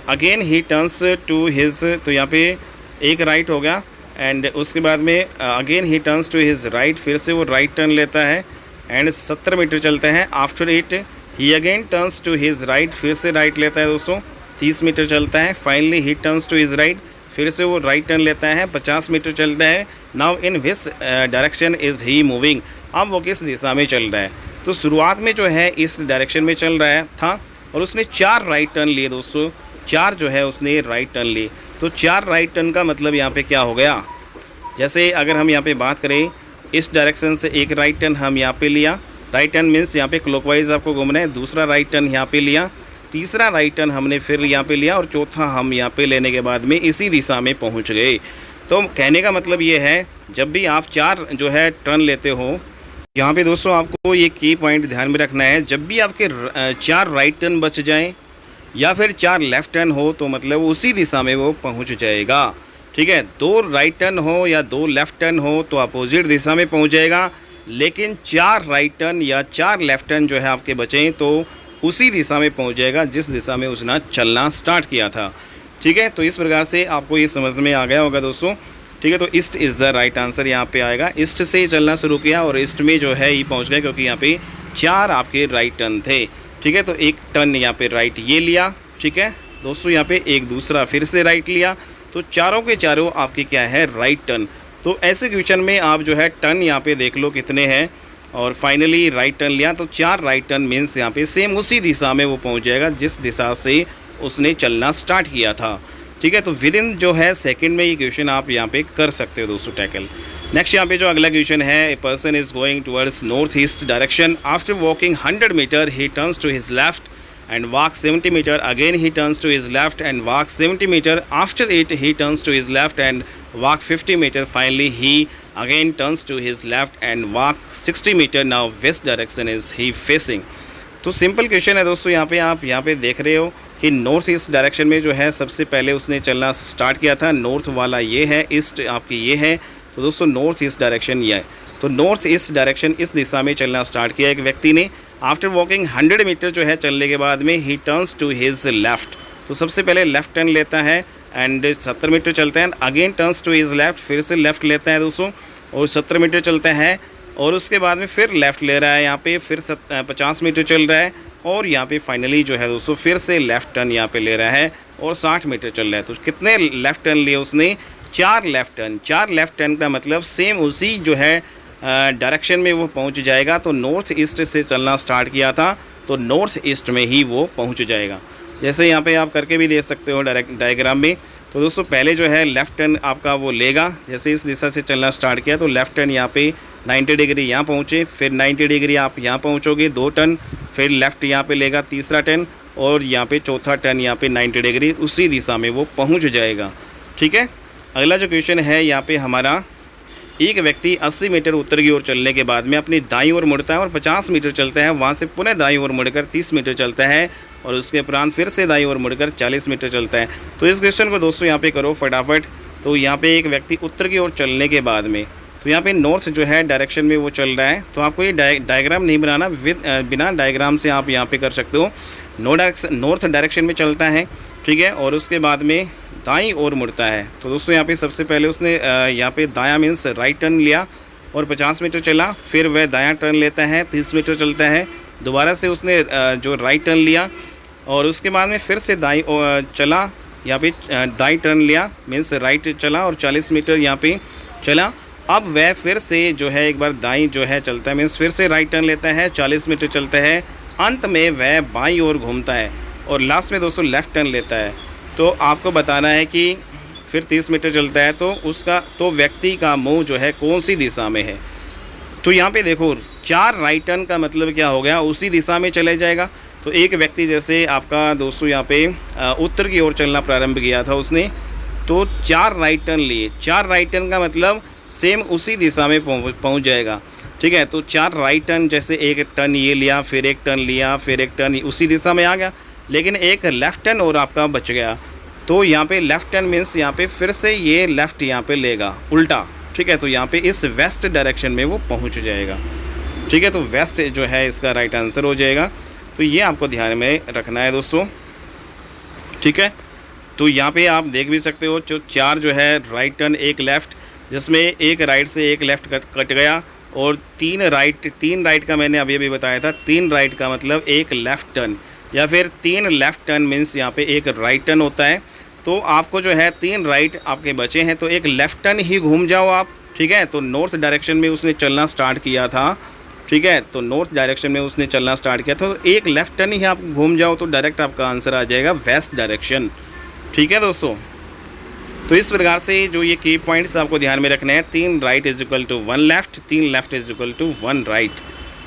again he turns to his, तो यहाँ पे एक राइट हो गया एंड उसके बाद में again he turns to his right, फिर से वो राइट टर्न लेता है एंड 70 मीटर चलते हैं। After it he again turns to his right, फिर से राइट लेता है दोस्तों, 30 मीटर चलता है। Finally he turns to his right, फिर से वो राइट टर्न लेता है, 50 मीटर चलता है। Now in which direction is he moving, अब वो किस दिशा में चल रहा है। तो शुरुआत में जो है इस डायरेक्शन में चल रहा था और उसने 4 राइट टर्न लिए दोस्तों, 4 जो है उसने राइट टर्न लिए। तो 4 राइट टर्न का मतलब यहाँ पे क्या हो गया, जैसे अगर हम यहाँ पे बात करें इस डायरेक्शन से एक राइट टर्न हम यहाँ पे लिया, राइट टर्न मीन्स यहाँ पे क्लॉकवाइज आपको घूमना है। दूसरा राइट टर्न यहाँ पे लिया, तीसरा राइट टर्न हमने फिर यहाँ पे लिया और चौथा हम यहाँ पे लेने के बाद में इसी दिशा में पहुँच गए। तो कहने का मतलब ये है, जब भी आप 4 जो है टर्न लेते हो, यहाँ पे दोस्तों आपको ये की पॉइंट ध्यान में रखना है, जब भी आपके 4 राइट टर्न बच जाएं या फिर 4 लेफ़्ट टर्न हो तो मतलब उसी दिशा में वो पहुँच जाएगा। ठीक है, 2 राइट टर्न हो या 2 लेफ़्ट टर्न हो तो अपोजिट दिशा में पहुँच जाएगा, लेकिन 4 राइट टर्न या 4 लेफ़्ट टर्न जो है आपके बचें तो उसी दिशा में पहुँच जाएगा जिस दिशा में उसने चलना स्टार्ट किया था। ठीक है, तो इस प्रकार से आपको ये समझ में आ गया होगा दोस्तों। ठीक है, तो east is the right answer यहाँ पे आएगा। ईस्ट से चलना शुरू किया और ईस्ट में जो है ये पहुँच गए, क्योंकि यहाँ पे 4 आपके राइट टर्न थे। ठीक है, तो एक टर्न यहाँ पे राइट ये लिया। ठीक है दोस्तों, यहाँ पे एक दूसरा फिर से राइट लिया, तो चारों के चारों आपके क्या है, राइट टर्न। तो ऐसे क्वेश्चन में आप जो है टर्न यहाँ पे देख लो कितने हैं, और फाइनली राइट टर्न लिया तो 4 राइट टर्न मीन्स यहाँ पे सेम उसी दिशा में वो पहुँच जाएगा जिस दिशा से उसने चलना स्टार्ट किया था। ठीक है, तो विद इन जो है सेकंड में ये क्वेश्चन आप यहाँ पे कर सकते हो दोस्तों टैकल। नेक्स्ट यहाँ पे जो अगला क्वेश्चन है, a person is going towards north east direction, after walking 100 metre he turns to his left and walk 70 meter, again he turns to his left and walk 70 meter, after it he turns to his left and walk 50 meter, finally he again turns to his left and walk 60 meter, now west direction is he facing। तो simple question है दोस्तों, यहाँ पे आप यहाँ पे देख रहे हो कि नॉर्थ ईस्ट डायरेक्शन में जो है सबसे पहले उसने चलना स्टार्ट किया था। नॉर्थ वाला ये है, ईस्ट आपकी ये है, तो दोस्तों नॉर्थ ईस्ट डायरेक्शन ये है। तो नॉर्थ ईस्ट डायरेक्शन इस दिशा में चलना स्टार्ट किया एक व्यक्ति ने। आफ्टर वॉकिंग 100 मीटर जो है चलने के बाद में he turns to his left, तो सबसे पहले लेफ़्ट टर्न लेता है एंड 70 मीटर चलता है, again turns to his left, फिर से लेफ़्ट लेता है दोस्तों और 70 मीटर चलता है, और उसके बाद में फिर लेफ़्ट ले रहा है, यहाँ पे फिर 50 मीटर चल रहा है, और यहाँ पे फाइनली जो है दोस्तों फिर से लेफ़्ट टर्न यहाँ पे ले रहा है और 60 मीटर चल रहा है। तो कितने लेफ़्ट टर्न लिए उसने, 4 लेफ़्ट टर्न। 4 लेफ़्ट टर्न का मतलब सेम उसी जो है डायरेक्शन में वो पहुंच जाएगा। तो नॉर्थ ईस्ट से चलना स्टार्ट किया था तो नॉर्थ ईस्ट में ही वो पहुंच जाएगा। जैसे यहाँ पे आप करके भी देख सकते हो डायग्राम में। तो दोस्तों पहले जो है लेफ़्ट टर्न आपका वो लेगा, जैसे इस दिशा से चलना स्टार्ट किया तो लेफ़्ट टर्न यहाँ पे 90 डिग्री यहाँ पहुँचे, फिर 90 डिग्री आप यहाँ पहुँचोगे 2 टर्न, फिर लेफ़्ट यहाँ पे लेगा तीसरा टर्न, और यहाँ पे चौथा टर्न यहाँ पे 90 डिग्री उसी दिशा में वो पहुँच जाएगा। ठीक है, अगला जो क्वेश्चन है यहाँ पे हमारा, एक व्यक्ति 80 मीटर उत्तर की ओर चलने के बाद में अपनी दाईं ओर मुड़ता है और 50 मीटर चलता है, वहाँ से पुनः दाईं ओर मुड़कर 30 मीटर चलता है, और उसके उपरांत फिर से दाईं ओर मुड़कर 40 मीटर चलता है। तो इस क्वेश्चन को दोस्तों यहाँ पे करो फटाफट। तो यहाँ पे एक व्यक्ति उत्तर की ओर चलने के बाद में, तो यहाँ पे नॉर्थ जो है डायरेक्शन में वो चल रहा है, तो आपको ये डायग्राम नहीं बनाना, बिना डायग्राम से आप यहाँ पे कर सकते हो। नॉर्थ डायरेक्शन में चलता है, ठीक है, और उसके बाद में दाईं ओर मुड़ता है। तो दोस्तों यहाँ पे सबसे पहले उसने यहाँ पे दायां मीन्स राइट टर्न लिया और 50 मीटर चला, फिर वह दायां टर्न लेता है 30 मीटर चलता है, दोबारा से उसने जो राइट टर्न लिया और उसके बाद में फिर से दाईं चला, यहाँ पे दाईं टर्न लिया मीन्स राइट चला और 40 मीटर यहाँ पे चला। अब वह फिर से जो है एक बार दाईं जो है चलता है मीन्स फिर से राइट टर्न लेता है, 40 मीटर चलता है, अंत में वह बाईं ओर घूमता है और लास्ट में दोस्तों लेफ़्ट टर्न लेता है। तो आपको बताना है कि फिर 30 मीटर चलता है तो उसका तो व्यक्ति का मुंह जो है कौन सी दिशा में है। तो यहाँ पे देखो 4 राइट टर्न का मतलब क्या हो गया, उसी दिशा में चले जाएगा। तो एक व्यक्ति जैसे आपका दोस्तों यहाँ पे उत्तर की ओर चलना प्रारंभ किया था उसने, तो 4 राइट टर्न लिए। 4 राइट टर्न का मतलब सेम उसी दिशा में पहुँच जाएगा। ठीक है, तो 4 राइट टर्न, जैसे एक टर्न ये लिया, फिर एक टर्न लिया, फिर एक टर्न उसी दिशा में आ गया, लेकिन एक लेफ़्ट टर्न और आपका बच गया। तो यहाँ पे लेफ़्ट टर्न मीन्स यहाँ पे फिर से ये लेफ़्ट यहाँ पे लेगा उल्टा। ठीक है, तो यहाँ पे इस वेस्ट डायरेक्शन में वो पहुँच जाएगा। ठीक है, तो वेस्ट जो है इसका राइट आंसर हो जाएगा। तो ये आपको ध्यान में रखना है दोस्तों। ठीक है, तो यहाँ पे आप देख भी सकते हो जो 4 जो है राइट टर्न, एक लेफ़्ट, जिसमें एक राइट से एक लेफ़्ट कट गया, और 3 राइट का मैंने अभी बताया था। 3 राइट का मतलब एक लेफ़्ट टर्न, या फिर 3 लेफ़्ट टर्न मीन्स यहाँ पे एक राइट टर्न होता है। तो आपको जो है 3 राइट आपके बचे हैं, तो एक लेफ़्ट टर्न ही घूम जाओ आप। ठीक है, तो नॉर्थ डायरेक्शन में उसने चलना स्टार्ट किया था। ठीक है, तो नॉर्थ डायरेक्शन में उसने चलना स्टार्ट किया था, तो एक लेफ़्ट टर्न ही आप घूम जाओ तो डायरेक्ट आपका आंसर आ जाएगा वेस्ट डायरेक्शन। ठीक है दोस्तों, तो इस प्रकार से जो ये की पॉइंट्स आपको ध्यान में रखने हैं, 3 right is equal to 1 left, 3 left is equal to 1 right.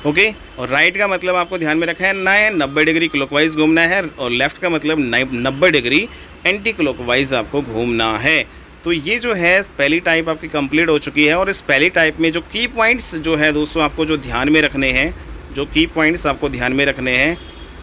Okay. और राइट का मतलब आपको ध्यान में रखना है 90 डिग्री क्लॉकवाइज घूमना है, और लेफ़्ट का मतलब 90 डिग्री एंटी क्लॉकवाइज आपको घूमना है। तो ये जो है पहली टाइप आपकी कंप्लीट हो चुकी है। और इस पहली टाइप में जो की पॉइंट्स जो है दोस्तों आपको जो ध्यान में रखने हैं, जो की पॉइंट्स आपको ध्यान में रखने हैं,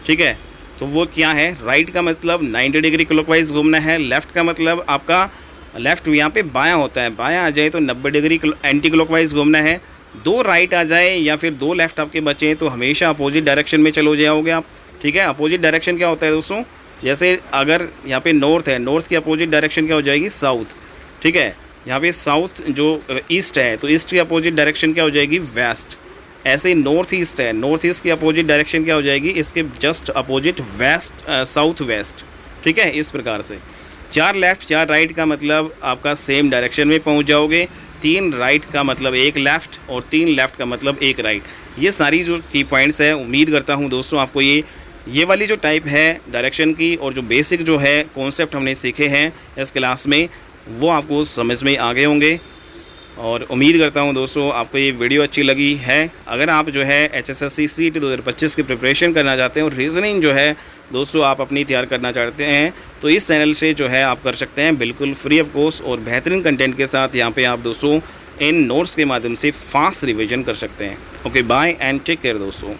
ठीक है, तो वो क्या है? राइट का मतलब 90 डिग्री क्लॉकवाइज घूमना है, लेफ़्ट का मतलब आपका लेफ़्ट यहाँ पे बायां होता है, बायां आ जाए तो 90 डिग्री एंटी क्लॉकवाइज घूमना है। दो राइट आ जाए या फिर दो लेफ़्ट आपके बचे तो हमेशा अपोजिट डायरेक्शन में चलो जाओगे आप, ठीक है। अपोजिट डायरेक्शन क्या होता है दोस्तों? जैसे अगर यहाँ पे नॉर्थ है, नॉर्थ की अपोजिट डायरेक्शन क्या हो जाएगी? साउथ, ठीक है। यहाँ पे साउथ जो ईस्ट है तो ईस्ट की अपोजिट डायरेक्शन क्या हो जाएगी? वेस्ट। ऐसे ही नॉर्थ ईस्ट है, नॉर्थ ईस्ट की अपोजिट डायरेक्शन क्या हो जाएगी? इसके just opposite west, south west, ठीक है। इस प्रकार से 4 लेफ़्ट 4 राइट का मतलब आपका सेम डायरेक्शन में पहुंच जाओगे। 3 राइट का मतलब 1 लेफ़्ट, और 3 लेफ़्ट का मतलब 1 राइट। ये सारी जो की पॉइंट्स है, उम्मीद करता हूं दोस्तों आपको ये वाली जो टाइप है डायरेक्शन की और जो बेसिक जो है कॉन्सेप्ट हमने सीखे हैं इस क्लास में, वो आपको समझ में आ गए होंगे। और उम्मीद करता हूं दोस्तों आपको ये वीडियो अच्छी लगी है। अगर आप जो है HSSC CET 2025 की प्रिपरेशन करना चाहते हैं और रीज़निंग जो है दोस्तों आप अपनी तैयार करना चाहते हैं, तो इस चैनल से जो है आप कर सकते हैं बिल्कुल फ्री ऑफ कॉस्ट और बेहतरीन कंटेंट के साथ। यहाँ पे आप दोस्तों इन नोट्स के माध्यम से फास्ट रिवीजन कर सकते हैं। Okay, bye and take care दोस्तों।